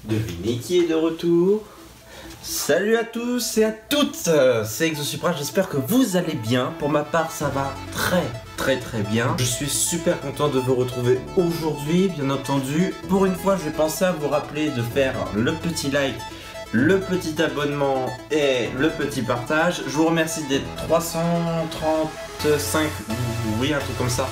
Devinez qui est de retour. Salut à tous et à toutes, c'est Exosupra, j'espère que vous allez bien. Pour ma part, ça va très bien. Je suis super content de vous retrouver aujourd'hui, bien entendu. Pour une fois, je vais penser à vous rappeler de faire le petit like, le petit abonnement et le petit partage. Je vous remercie d'être 335, oui, un truc comme ça,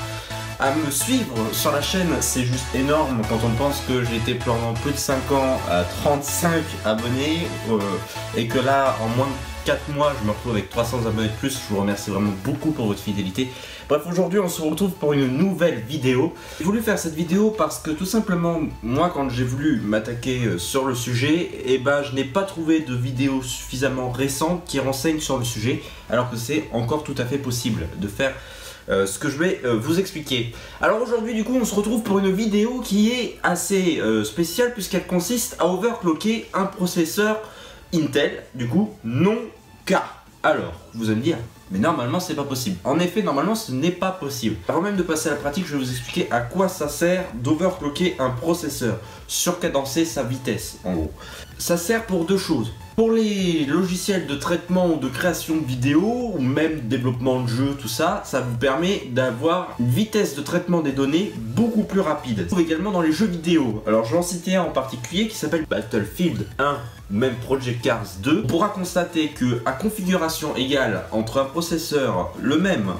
à me suivre sur la chaîne. C'est juste énorme quand on pense que j'ai été pendant plus de 5 ans à 35 abonnés et que là en moins de 4 mois je me retrouve avec 300 abonnés de plus. Je vous remercie vraiment beaucoup pour votre fidélité. Bref, aujourd'hui on se retrouve pour une nouvelle vidéo. J'ai voulu faire cette vidéo parce que tout simplement moi, quand j'ai voulu m'attaquer sur le sujet, je n'ai pas trouvé de vidéo suffisamment récente qui renseigne sur le sujet, alors que c'est encore tout à fait possible de faire ce que je vais vous expliquer. Alors aujourd'hui, du coup, on se retrouve pour une vidéo qui est assez spéciale, puisqu'elle consiste à overclocker un processeur Intel, du coup non K. Alors, vous allez me dire, mais normalement c'est pas possible. En effet, normalement ce n'est pas possible. Avant même de passer à la pratique, je vais vous expliquer à quoi ça sert d'overclocker un processeur, surcadencer sa vitesse en gros. Ça sert pour deux choses. Pour les logiciels de traitement ou de création de vidéos, ou même développement de jeux, tout ça, ça vous permet d'avoir une vitesse de traitement des données beaucoup plus rapide. On trouve également dans les jeux vidéo. Alors je vais en citer un en particulier qui s'appelle Battlefield 1, ou même Project Cars 2. On pourra constater que à configuration égale entre un processeur le même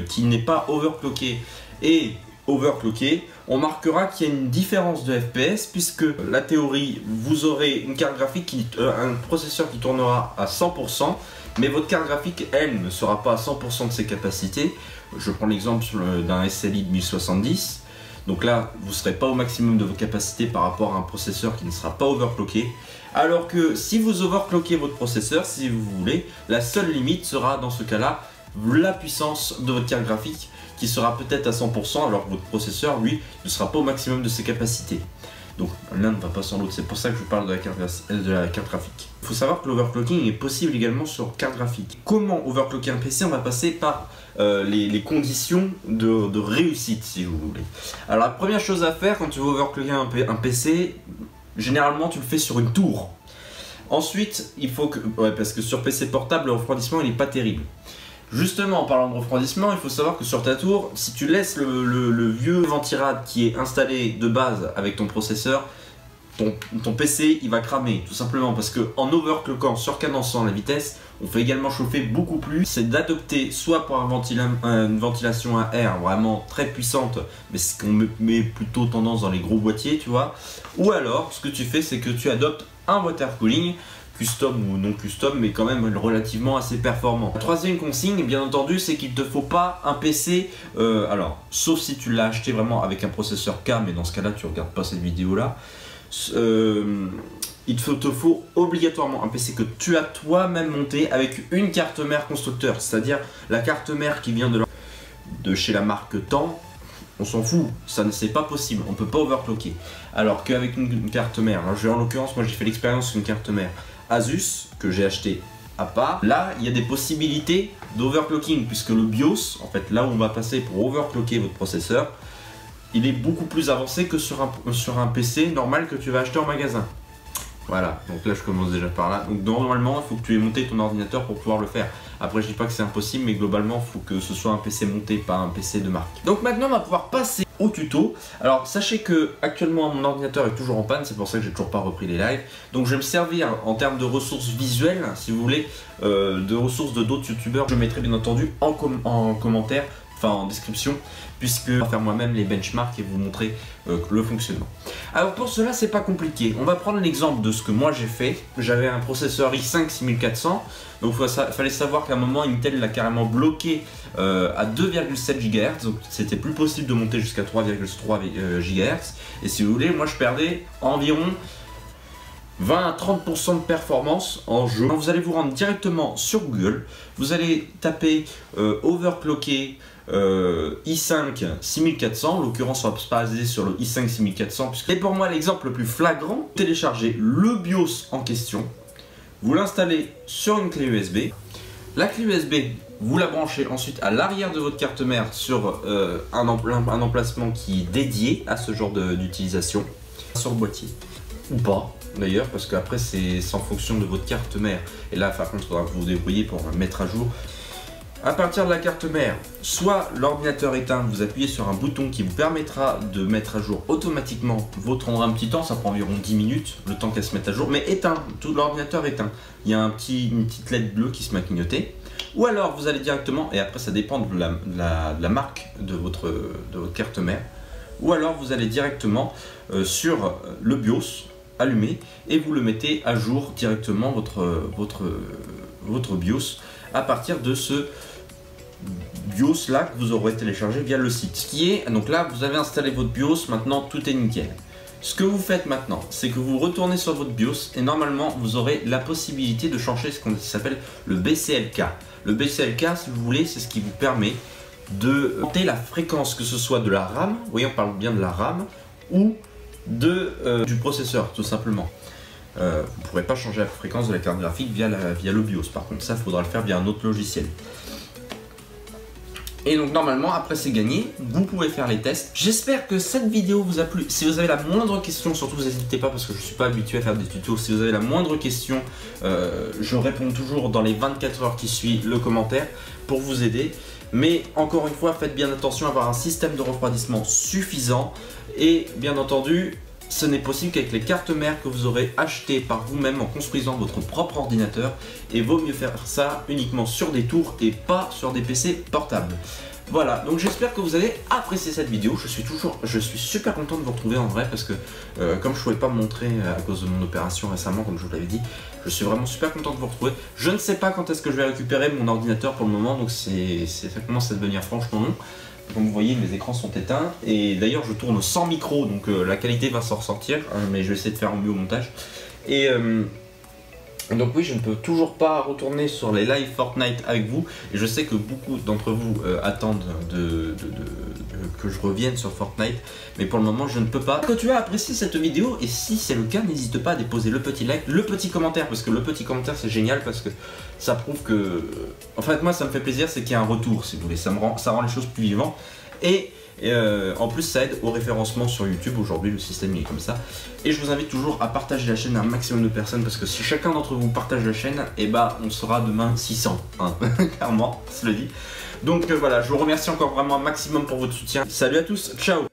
qui n'est pas overclocké et overclocké, on marquera qu'il y a une différence de FPS, puisque la théorie, vous aurez une carte graphique, un processeur qui tournera à 100%, mais votre carte graphique, elle, ne sera pas à 100% de ses capacités. Je prends l'exemple d'un SLI de 1070. Donc là, vous ne serez pas au maximum de vos capacités par rapport à un processeur qui ne sera pas overclocké. Alors que si vous overclockez votre processeur, si vous voulez, la seule limite sera dans ce cas-là la puissance de votre carte graphique, qui sera peut-être à 100%, alors que votre processeur, lui, ne sera pas au maximum de ses capacités. Donc l'un ne va pas sans l'autre, c'est pour ça que je parle de la carte graphique. Il faut savoir que l'overclocking est possible également sur carte graphique. Comment overclocker un PC? On va passer par les conditions de réussite, si vous voulez. Alors la première chose à faire quand tu veux overclocker un PC, généralement tu le fais sur une tour. Ensuite, il faut que... Ouais, parce que sur PC portable, le refroidissement il n'est pas terrible. Justement, en parlant de refroidissement, il faut savoir que sur ta tour, si tu laisses le vieux ventirad qui est installé de base avec ton processeur, ton PC il va cramer, tout simplement parce que en overclockant, surcadençant la vitesse, on fait également chauffer beaucoup plus. C'est d'adopter soit pour une ventilation à air vraiment très puissante, mais ce qu'on met plutôt tendance dans les gros boîtiers, tu vois, ou alors ce que tu fais, c'est que tu adoptes un water cooling, custom ou non custom, mais quand même relativement assez performant. La troisième consigne, bien entendu, c'est qu'il ne te faut pas un PC, alors, sauf si tu l'as acheté vraiment avec un processeur K, mais dans ce cas-là, tu ne regardes pas cette vidéo-là. Il te faut obligatoirement un PC que tu as toi-même monté avec une carte mère constructeur, c'est-à-dire la carte mère qui vient de chez la marque Tant. On s'en fout, ça ne c'est pas possible, on ne peut pas overclocker. Alors qu'avec une carte mère, en l'occurrence, moi j'ai fait l'expérience d'une carte mère Asus que j'ai acheté à part. Là, il y a des possibilités d'overclocking, puisque le BIOS, en fait, là où on va passer pour overclocker votre processeur, il est beaucoup plus avancé que sur un PC normal que tu vas acheter en magasin. Voilà, donc là je commence déjà par là. Donc normalement, il faut que tu aies monté ton ordinateur pour pouvoir le faire. Après, je dis pas que c'est impossible, mais globalement, il faut que ce soit un PC monté, pas un PC de marque. Donc maintenant, on va pouvoir passer au tuto. Alors, sachez que actuellement, mon ordinateur est toujours en panne, c'est pour ça que j'ai toujours pas repris les lives. Donc, je vais me servir en termes de ressources visuelles, si vous voulez, de ressources de d'autres youtubeurs. Je mettrai bien entendu en commentaire, enfin en description, puisque je vais faire moi-même les benchmarks et vous montrer le fonctionnement. Alors pour cela, c'est pas compliqué. On va prendre l'exemple de ce que moi j'ai fait. J'avais un processeur i5 6400, donc il fallait savoir qu'à un moment Intel l'a carrément bloqué à 2,7 GHz, donc c'était plus possible de monter jusqu'à 3,3 GHz. Et si vous voulez, moi je perdais environ 20 à 30% de performance en jeu. Donc vous allez vous rendre directement sur Google, vous allez taper overclocker i5 6400, en l'occurrence on va se baser sur le i5 6400, et pour moi l'exemple le plus flagrant, téléchargez le BIOS en question, vous l'installez sur une clé USB, la clé USB vous la branchez ensuite à l'arrière de votre carte mère sur un emplacement qui est dédié à ce genre d'utilisation, sur le boîtier. ou pas d'ailleurs, parce qu'après c'est en fonction de votre carte mère. Et là par contre il faudra que vous vous débrouillez pour mettre à jour. À partir de la carte mère, soit l'ordinateur éteint, vous appuyez sur un bouton qui vous permettra de mettre à jour automatiquement. Vous prendra un petit temps, ça prend environ 10 minutes, le temps qu'elle se mette à jour, mais éteint, tout l'ordinateur éteint. Il y a une petite LED bleue qui se met à clignoter. Ou alors vous allez directement, et après ça dépend de la marque de votre carte mère, ou alors vous allez directement sur le BIOS, allumé, et vous le mettez à jour directement votre BIOS à partir de ce BIOS là que vous aurez téléchargé via le site. Ce qui est, donc là vous avez installé votre BIOS, maintenant tout est nickel. Ce que vous faites maintenant, c'est que vous retournez sur votre BIOS et normalement vous aurez la possibilité de changer ce qu'on s'appelle le BCLK. Le BCLK, si vous voulez, c'est ce qui vous permet de monter la fréquence, que ce soit de la RAM, vous voyez on parle bien de la RAM, ou du processeur tout simplement. Vous ne pourrez pas changer la fréquence de la carte graphique via le BIOS, par contre ça il faudra le faire via un autre logiciel. Et donc normalement après c'est gagné, vous pouvez faire les tests. J'espère que cette vidéo vous a plu. Si vous avez la moindre question, surtout vous n'hésitez pas parce que je ne suis pas habitué à faire des tutos. Si vous avez la moindre question, je réponds toujours dans les 24 heures qui suivent le commentaire pour vous aider. Mais encore une fois, faites bien attention à avoir un système de refroidissement suffisant. Et bien entendu, ce n'est possible qu'avec les cartes mères que vous aurez achetées par vous-même en construisant votre propre ordinateur. Et vaut mieux faire ça uniquement sur des tours et pas sur des PC portables. Voilà, donc j'espère que vous avez apprécié cette vidéo. Je suis super content de vous retrouver en vrai parce que comme je ne pouvais pas me montrer à cause de mon opération récemment, comme je vous l'avais dit, je suis vraiment super content de vous retrouver. Je ne sais pas quand est-ce que je vais récupérer mon ordinateur pour le moment, donc ça commence à devenir franchement long. Comme vous voyez, mes écrans sont éteints et d'ailleurs je tourne sans micro, donc la qualité va s'en ressortir, hein, mais je vais essayer de faire mieux au montage. Et donc oui, je ne peux toujours pas retourner sur les live Fortnite avec vous, et je sais que beaucoup d'entre vous attendent que je revienne sur Fortnite, mais pour le moment je ne peux pas. Que tu as apprécié cette vidéo, et si c'est le cas, n'hésite pas à déposer le petit like, le petit commentaire, parce que le petit commentaire c'est génial, parce que ça prouve que... En fait moi ça me fait plaisir, c'est qu'il y a un retour si vous voulez, ça rend les choses plus vivantes, et en plus ça aide au référencement sur YouTube. Aujourd'hui le système il est comme ça, et je vous invite toujours à partager la chaîne à un maximum de personnes, parce que si chacun d'entre vous partage la chaîne, et bah on sera demain 600 hein. Clairement, on se le dit. Donc voilà, je vous remercie encore vraiment un maximum pour votre soutien. Salut à tous, ciao.